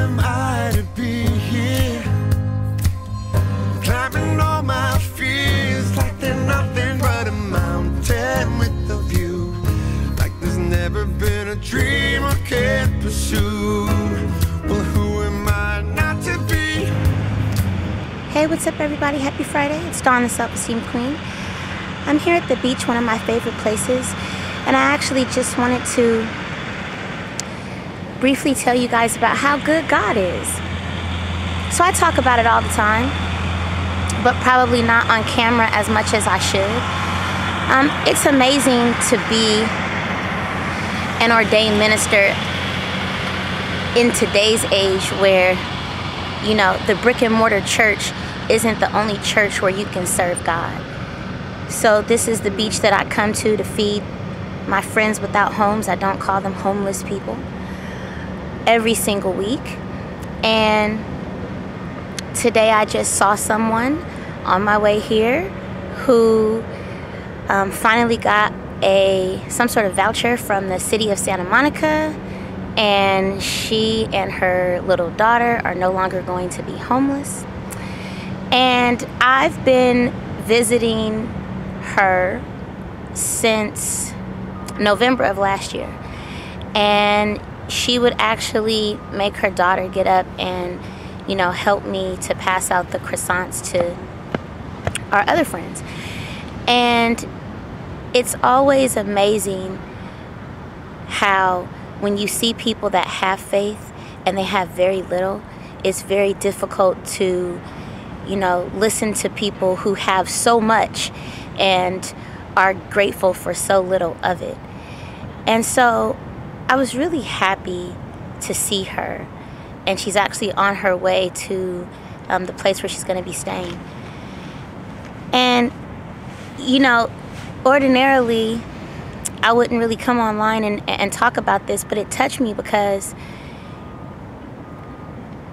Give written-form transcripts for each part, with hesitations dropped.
am I to be here? Climbing all my fears like they're nothing but a mountain with a view. Like there's never been a dream I can't pursue. Well, who am I not to be? Hey, what's up everybody? Happy Friday. It's Dawn, the Self-Esteem Queen. I'm here at the beach, one of my favorite places, and I actually just wanted to briefly tell you guys about how good God is. So I talk about it all the time, but probably not on camera as much as I should. It's amazing to be an ordained minister in today's age where, you know, the brick and mortar church isn't the only church where you can serve God. So this is the beach that I come to feed my friends without homes. I don't call them homeless people. Every single week. And today I just saw someone on my way here who finally got some sort of voucher from the city of Santa Monica, and she and her little daughter are no longer going to be homeless. And I've been visiting her since November of last year, and she would actually make her daughter get up and, you know, help me to pass out the croissants to our other friends. And it's always amazing how when you see people that have faith and they have very little, it's very difficult to, you know, listen to people who have so much and are grateful for so little of it. And so I was really happy to see her, and she's actually on her way to the place where she's going to be staying. And, you know, ordinarily I wouldn't really come online and talk about this, but it touched me because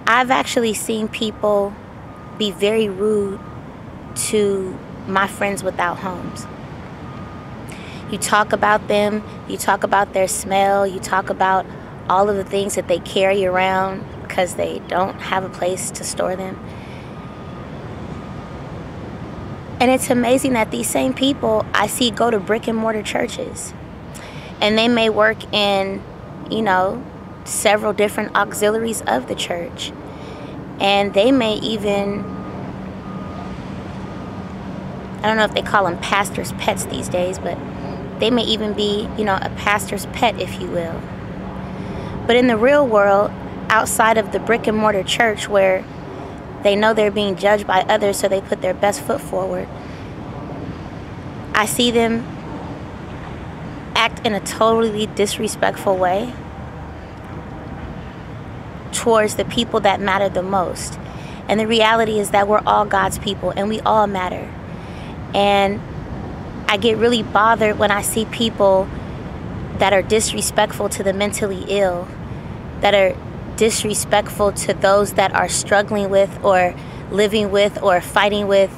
I've actually seen people be very rude to my friends without homes. You talk about them, you talk about their smell, you talk about all of the things that they carry around because they don't have a place to store them. And it's amazing that these same people I see go to brick and mortar churches, and they may work in, you know, several different auxiliaries of the church. And they may even, I don't know if they call them pastor's pets these days, but they may even be, you know, a pastor's pet, if you will. But in the real world, outside of the brick and mortar church where they know they're being judged by others, so they put their best foot forward, I see them act in a totally disrespectful way towards the people that matter the most. And the reality is that we're all God's people and we all matter. And I get really bothered when I see people that are disrespectful to the mentally ill, that are disrespectful to those that are struggling with or living with or fighting with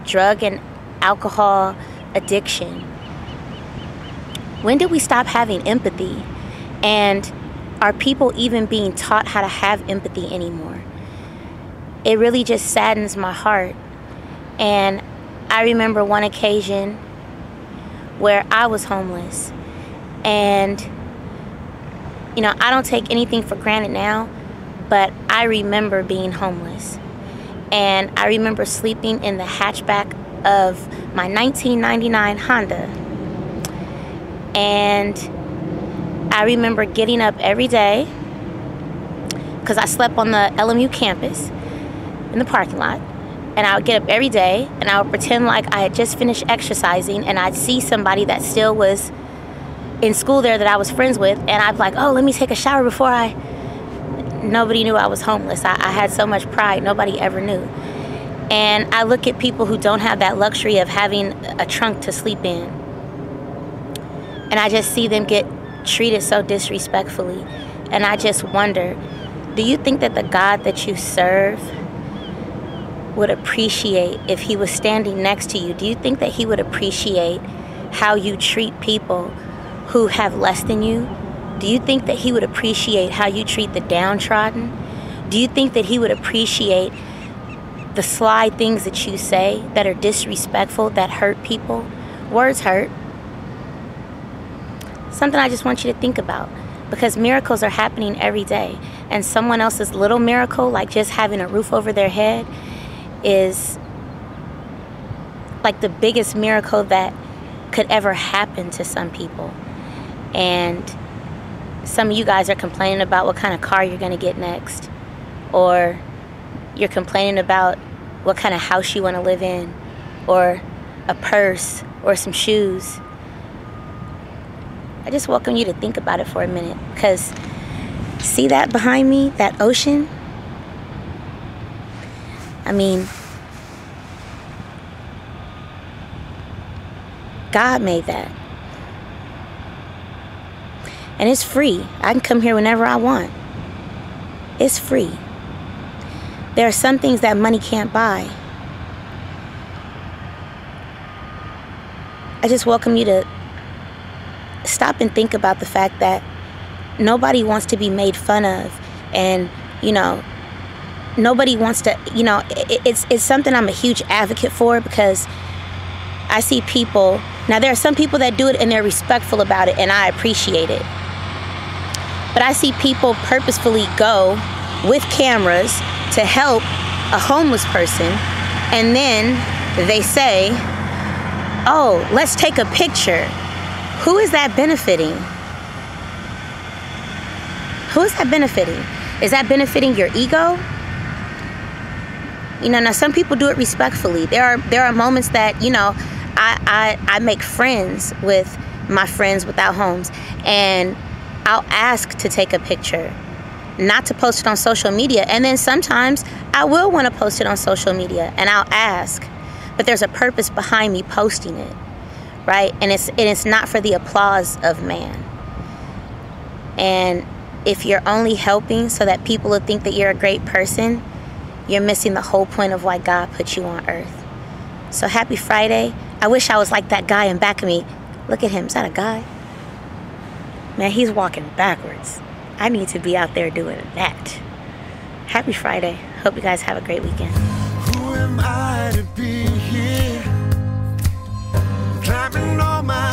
drug and alcohol addiction. When did we stop having empathy? And are people even being taught how to have empathy anymore? It really just saddens my heart. And I remember one occasion where I was homeless. And, you know, I don't take anything for granted now, but I remember being homeless. And I remember sleeping in the hatchback of my 1999 Honda. And I remember getting up every day, because I slept on the LMU campus in the parking lot, and I would get up every day and I would pretend like I had just finished exercising, and I'd see somebody that still was in school there that I was friends with, and I'd be like, oh, let me take a shower before nobody knew I was homeless. I had so much pride, nobody ever knew. And I look at people who don't have that luxury of having a trunk to sleep in, and I just see them get treated so disrespectfully. And I just wonder, do you think that the God that you serve would appreciate if he was standing next to you? Do you think that he would appreciate how you treat people who have less than you? Do you think that he would appreciate how you treat the downtrodden Do you think that he would appreciate the sly things that you say that are disrespectful, that hurt people? Words hurt. Something I just want you to think about, because miracles are happening every day, and someone else's little miracle, like just having a roof over their head, is like the biggest miracle that could ever happen to some people. And some of you guys are complaining about what kind of car you're going to get next, or you're complaining about what kind of house you want to live in, or a purse, or some shoes. I just welcome you to think about it for a minute, because see that behind me, that ocean? I mean, God made that. And it's free. I can come here whenever I want. It's free. There are some things that money can't buy. I just welcome you to stop and think about the fact that nobody wants to be made fun of, and nobody wants to, it's something I'm a huge advocate for, because I see people, now there are some people that do it and they're respectful about it, and I appreciate it, but I see people purposefully go with cameras to help a homeless person, and then they say, oh, let's take a picture. Who is that benefiting? Who is that benefiting? Is that benefiting your ego? Now some people do it respectfully. There are moments that, I make friends with my friends without homes, and I'll ask to take a picture, not to post it on social media. And then sometimes I will want to post it on social media, and I'll ask, but there's a purpose behind me posting it. Right? And it's not for the applause of man. And if you're only helping so that people will think that you're a great person, you're missing the whole point of why God put you on earth. So happy Friday. I wish I was like that guy in back of me. Look at him. Is that a guy? Man, he's walking backwards. I need to be out there doing that. Happy Friday. Hope you guys have a great weekend. Who am I to be here? Climbing all my